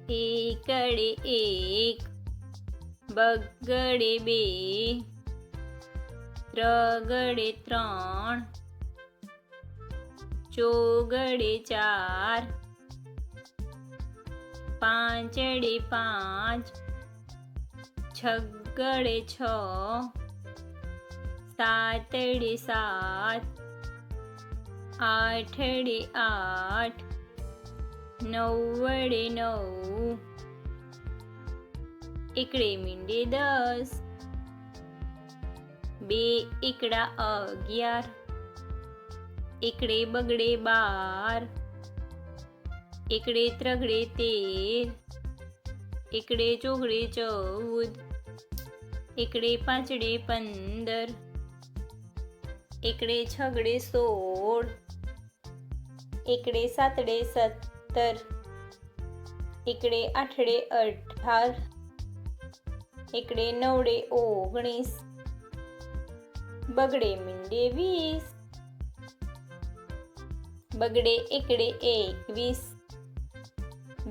એકડે એક, બગડે બે, ત્રગડે ત્રણ, ચોગડે ચાર, પાંચડે પાંચ, છગડે છ, સાતડે સાત, આઠડે આઠ, નવડે નવ, એકડે મીંડે 10, બે એકડા 11, એકડે બગડે 12, એકડે ત્રગડે 13, એકડે ચોગડે 14, એકડે પાંચડે 15, એકડે છગડે 16, એકડે સાતડે 17, એકડે આઠડે 18, એકડે નવડે 19, બગડે મીંડે 20, બગડે એકડે 21,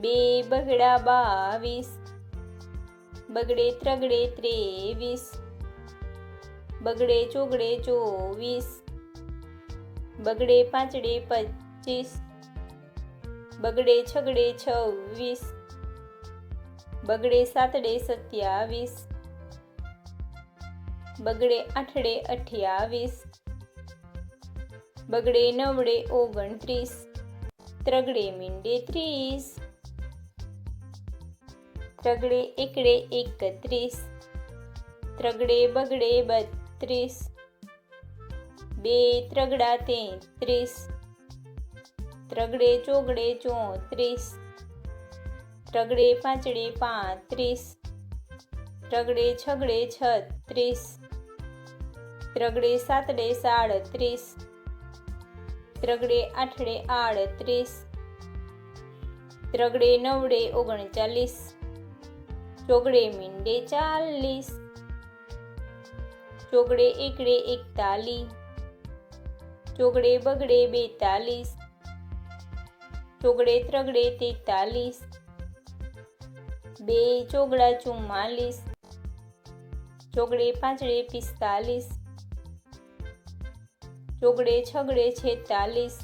બે બગડા 22, બગડે ત્રગડે 23, બગડે ચોગડે 24, બગડે પાંચડે 25, બગડે છગડે 26, બગડે સાતડે 27, બગડે આઠડે 28, બગડે નવડે 29, ત્રગડે મીંડે 30, ત્રગડે એકડે 31, ત્રગડે બગડે 32, બે ત્રગડા 33, ત્રગડે ચોગડે 34, ત્રગડે પાંચડે 35, ત્રગડે છગડે 36, ત્રગડે સાતડે 37, ત્રગડે આઠડે 38, ત્રગડે નવડે 39, ચોગડે મીંડે 40, ચોગડે એકડે 41, ચોગડે બગડે 42, ચોગડે ત્રગડે 43, બે ચોગડા 44, ચોગડે પાંચડે 45, ચોગડે છગડે 46,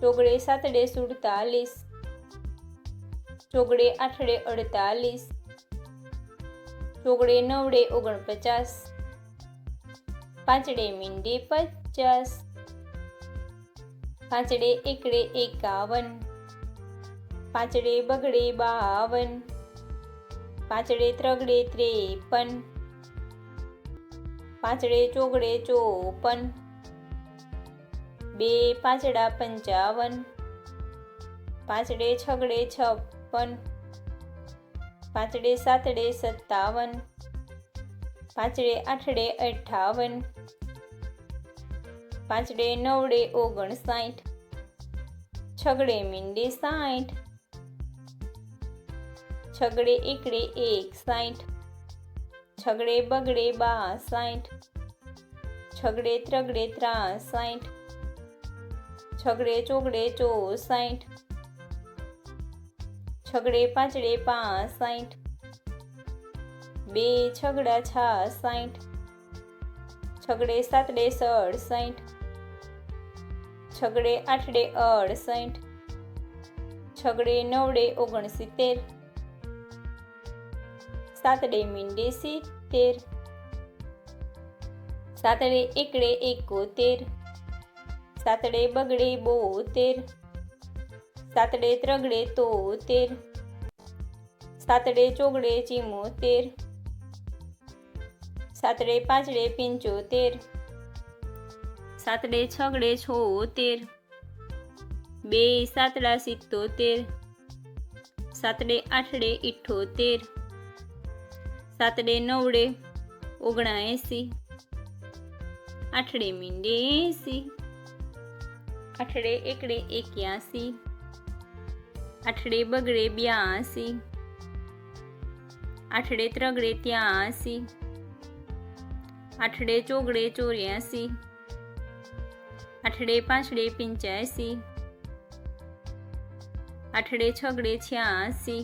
ચોગડે સાતડે 47, ચોગડે આઠડે 48, ચોગડે નવડે 49, પાંચડે મીંડે 50, પાંચડે એકડે 51, પાંચડે બગડે 52, પાંચડે ત્રગડે 53, પાંચડે ચોગડે 54, બે પાંચડા 55, પાંચડે છગડે 56, પાંચડે સાતડે 57, પાંચડે આઠડે 58, પાંચડે નવડે 59, છગડે મીંડે 60, છગડે એકડે 61, છગડે બગડે 62, છગડે ત્રગડે 63, છગડે ચોગડે 64, છગડે પાંચડે 65, બે છગડા 66, છગડે સાતડે 67, છગડે આઠડે 68, છગડે નવડે 69, સાતડે મીંડે 70, સાતડે એકડે 71, સાતડે બગડે 72, સાતડે ત્રગડે 73, સાતડે ચોગડે 74, સાતડે પાંચડે 75, સાતડે છગડે 76, બે સાતડા 77, સાતડે આઠડે 78, સાતડે નવડે 79, આઠડે મીંડે 80, આઠડે એકડે 81, આઠડે બગડે 82, આઠડે ત્રગડે 83, આઠડે ચોગડે 84, આઠડે પાંચડે 85, આઠડે છગડે 86,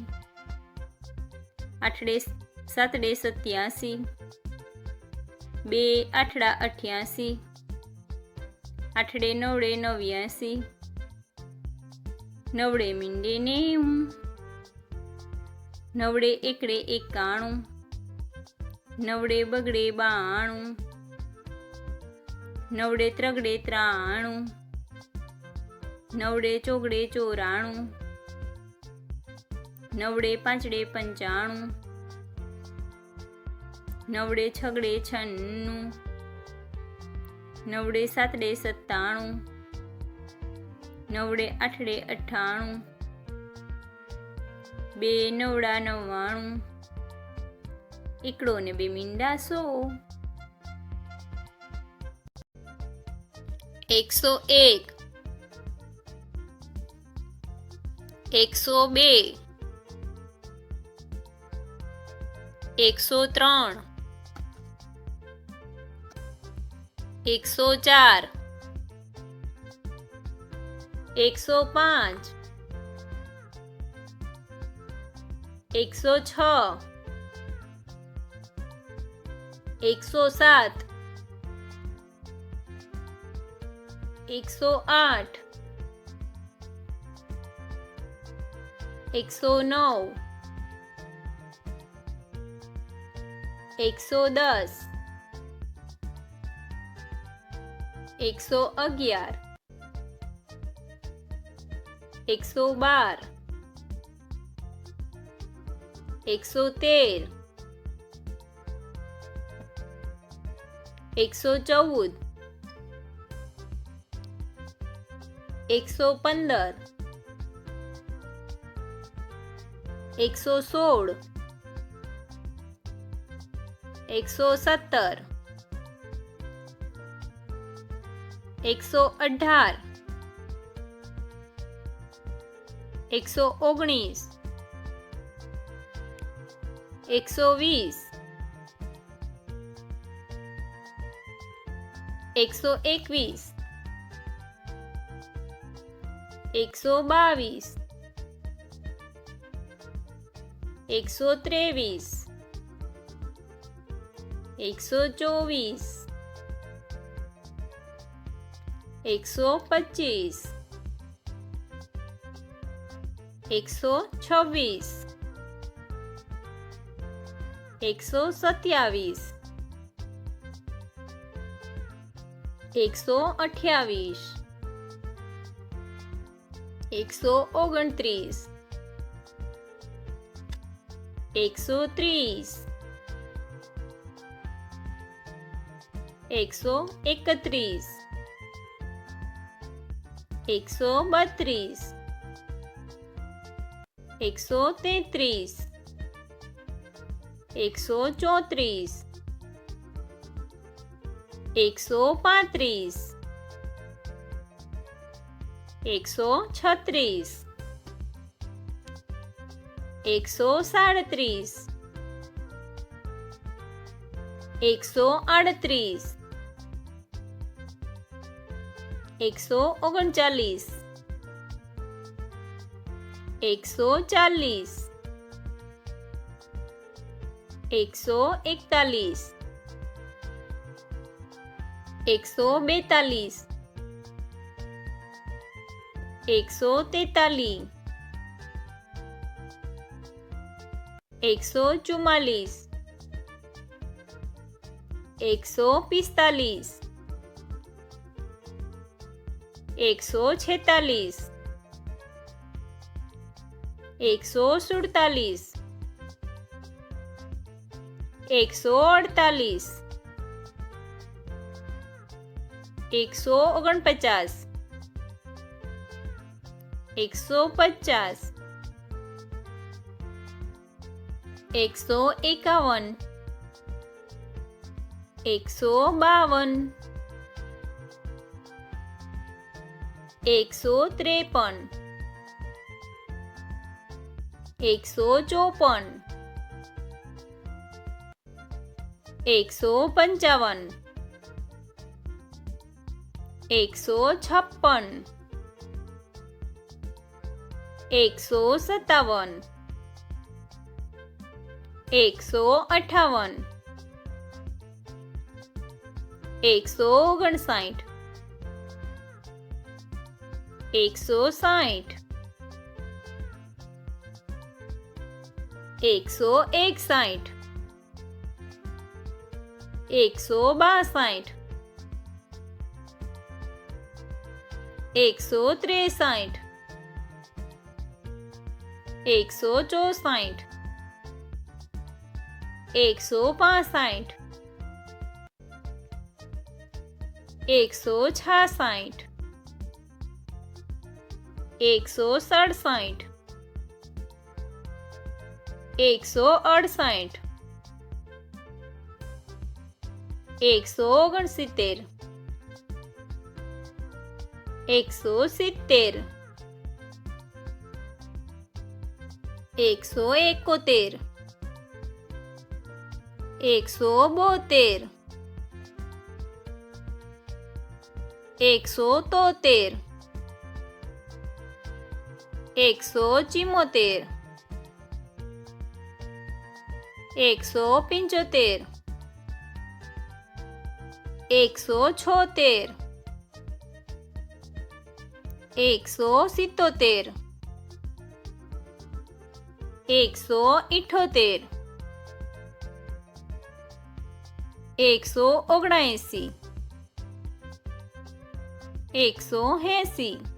આઠડે સાતડે 87, 2 આઠડા 88, આઠડે નવડે 89, નવડે મીંડે 90, નવડે એકડે 91, નવડે બગડે 92, નવડે ત્રગડે 93, નવડે ચોગડે 94, નવડે પાંચડે 95, નવડે છગડે 96, નવડે સાતડે 97, નવડે આઠડે 98, 2 નવડા 99, એકડો ને 2 મીંડા 100, 101, 102, 103, 104, 105, 106, 107, 108, 109, 110, 111, 112, 113, 114, 115, 116, 117, 118, 119, 120, 121, 122, 123, 124, 125, 126, 127, 128, 129, 130, 131, 132, 133, 134, 135, 136, 137, 138, 139, 140, 141, 142, 143, 144, 145, 146, 147, 148, 149, 150, 151, 152, 153, 154, 155, 156, 157 158 159 160 161 162 163 164 165 166 167 168 169 170 171 172 173 174 175 176 177 178 179 180